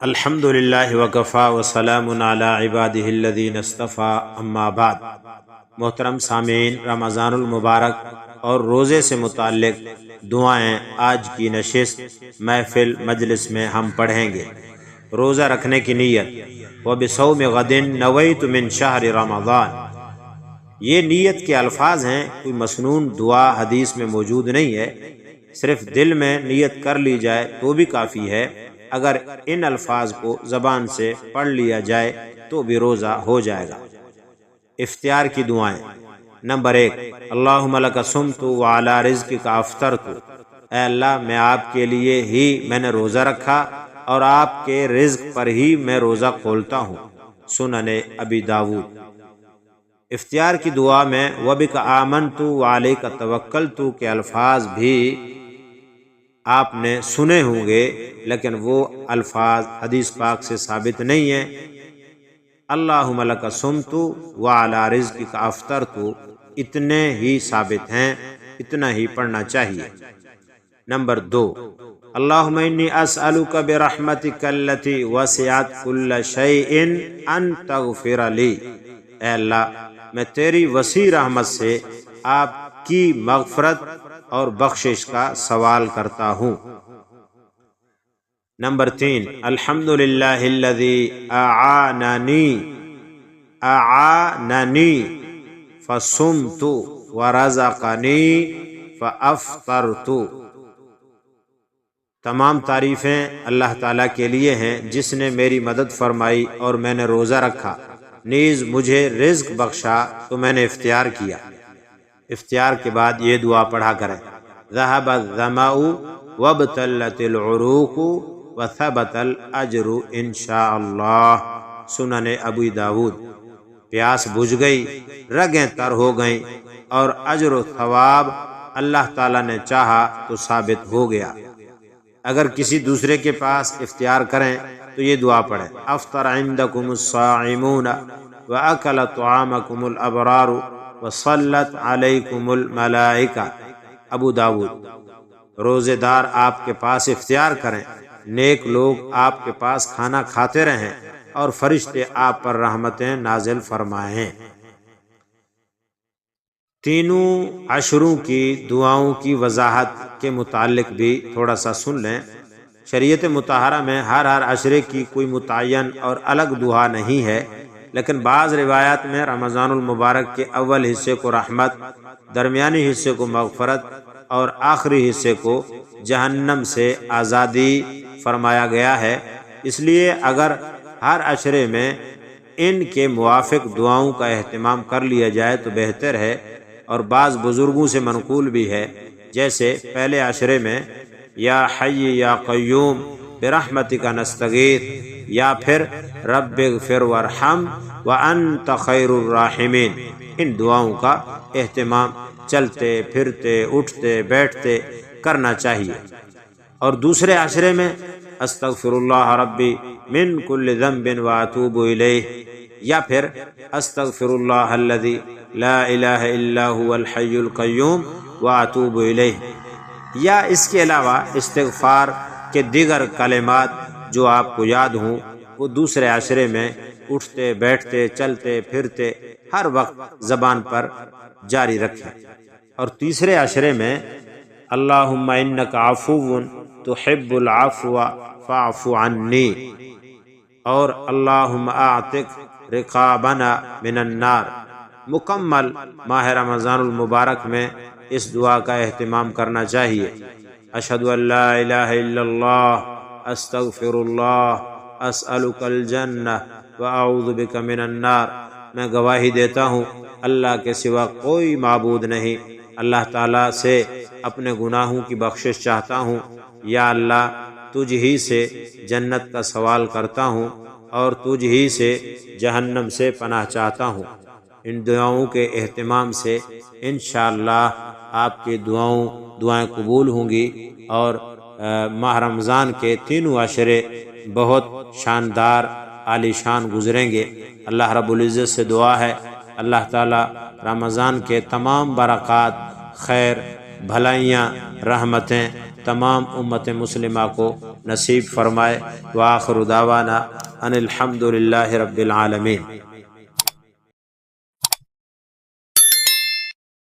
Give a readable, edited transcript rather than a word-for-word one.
الحمد للہ وکفا وسلام علی عبادہ الذین اصطفیٰ اما بعد۔ محترم سامعین، رمضان المبارک اور روزے سے متعلق دعائیں آج کی نشست محفل مجلس میں ہم پڑھیں گے۔ روزہ رکھنے کی نیت، وبصوم غد نویت من شہر رمضان، یہ نیت کے الفاظ ہیں، کوئی مسنون دعا حدیث میں موجود نہیں ہے، صرف دل میں نیت کر لی جائے تو بھی کافی ہے۔ اگر ان الفاظ کو زبان سے پڑھ لیا جائے تو بھی روزہ ہو جائے گا۔ افطار کی دعائیں۔ نمبر 1، اللہم لک صمت وعلی رزقک افطرت، اے اللہ میں آپ کے لیے ہی میں نے روزہ رکھا اور آپ کے رزق پر ہی میں روزہ کھولتا ہوں۔ سنن ابی داود۔ افطار کی دعا میں وبک آمنت وعلیک توکلت کے الفاظ بھی آپ نے سنے ہوں گے، لیکن وہ الفاظ حدیث پاک سے ثابت نہیں ہیں۔ اللہم لک صمت وعلی رزقک افطرت اتنے ہی ثابت ہیں، اتنا ہی پڑھنا چاہیے۔ نمبر 2، اللہم انی اسألک برحمتک التی وسعت کل شیء ان تغفر لی، اے اللہ میں تیری وسیع رحمت سے آپ کی مغفرت اور بخشش کا سوال کرتا ہوں۔ نمبر 3، الحمدللہ الذی اعاننی فصمت ورزقنی فافطرت، تمام تعریفیں اللہ تعالیٰ کے لیے ہیں جس نے میری مدد فرمائی اور میں نے روزہ رکھا، نیز مجھے رزق بخشا تو میں نے افطار کیا۔ افطار کے بعد یہ دعا پڑھا کریں، ذهب الظمأ وابتلت العروق وثبت الاجر انشاء اللہ۔ سنن ابی داود۔ پیاس بجھ گئی، رگیں تر ہو گئیں اور اجر و ثواب اللہ تعالیٰ نے چاہا تو ثابت ہو گیا۔ اگر کسی دوسرے کے پاس افطار کریں تو یہ دعا پڑھیں، افطر عندکم الصائمون واکل طعامکم الابرار وصلت علیکم الملائکہ۔ ابو داود۔ روزے دار آپ کے پاس افطار کریں، نیک لوگ آپ کے پاس کھانا کھاتے رہیں اور فرشتے آپ پر رحمتیں نازل فرمائیں۔ تینوں عشروں کی دعاؤں کی وضاحت کے متعلق بھی تھوڑا سا سن لیں۔ شریعت مطہرہ میں ہر عشرے کی کوئی متعین اور الگ دعا نہیں ہے، لیکن بعض روایات میں رمضان المبارک کے اول حصے کو رحمت، درمیانی حصے کو مغفرت اور آخری حصے کو جہنم سے آزادی فرمایا گیا ہے۔ اس لیے اگر ہر عشرے میں ان کے موافق دعاؤں کا اہتمام کر لیا جائے تو بہتر ہے، اور بعض بزرگوں سے منقول بھی ہے، جیسے پہلے عشرے میں یا حی یا قیوم برحمتک نستغیث، یا پھر رب اغفر وارحم وانت خیر الراحمین۔ ان دعاؤں کا اہتمام چلتے پھرتے اٹھتے بیٹھتے کرنا چاہیے۔ اور دوسرے عشرے میں استغفر اللہ ربی من کل ذنب واتوب الیہ، یا پھر استغفر اللہ الذی لا الہ الا هو الحی القیوم واتوب الیہ، یا اس کے علاوہ استغفار کے دیگر کلمات جو آپ کو یاد ہوں وہ دوسرے عشرے میں اٹھتے بیٹھتے چلتے پھرتے ہر وقت زبان پر جاری رکھیں۔ اور تیسرے عشرے میں اللہم انک عفو تحب العفو فاعف عنی، اور اللہم اعتق رقابنا من النار۔ مکمل ماہ رمضان المبارک میں اس دعا کا اہتمام کرنا چاہیے۔ اشہد ان لا الہ الا اللہ استغفر اللہ اسألک الجنہ واعوذ بک من النار، میں گواہی دیتا ہوں اللہ کے سوا کوئی معبود نہیں، اللہ تعالیٰ سے اپنے گناہوں کی بخشش چاہتا ہوں، یا اللہ تجھ ہی سے جنت کا سوال کرتا ہوں اور تجھ ہی سے جہنم سے پناہ چاہتا ہوں۔ ان دعاؤں کے اہتمام سے انشاءاللہ آپ کی دعائیں قبول ہوں گی، اور ماہ رمضان کے تینوں عشرے بہت شاندار عالی شان گزریں گے۔ اللہ رب العزت سے دعا ہے اللہ تعالی رمضان کے تمام برکات، خیر، بھلائیاں، رحمتیں تمام امت مسلمہ کو نصیب فرمائے۔ وآخر دعوانا ان الحمد للہ رب العالمین۔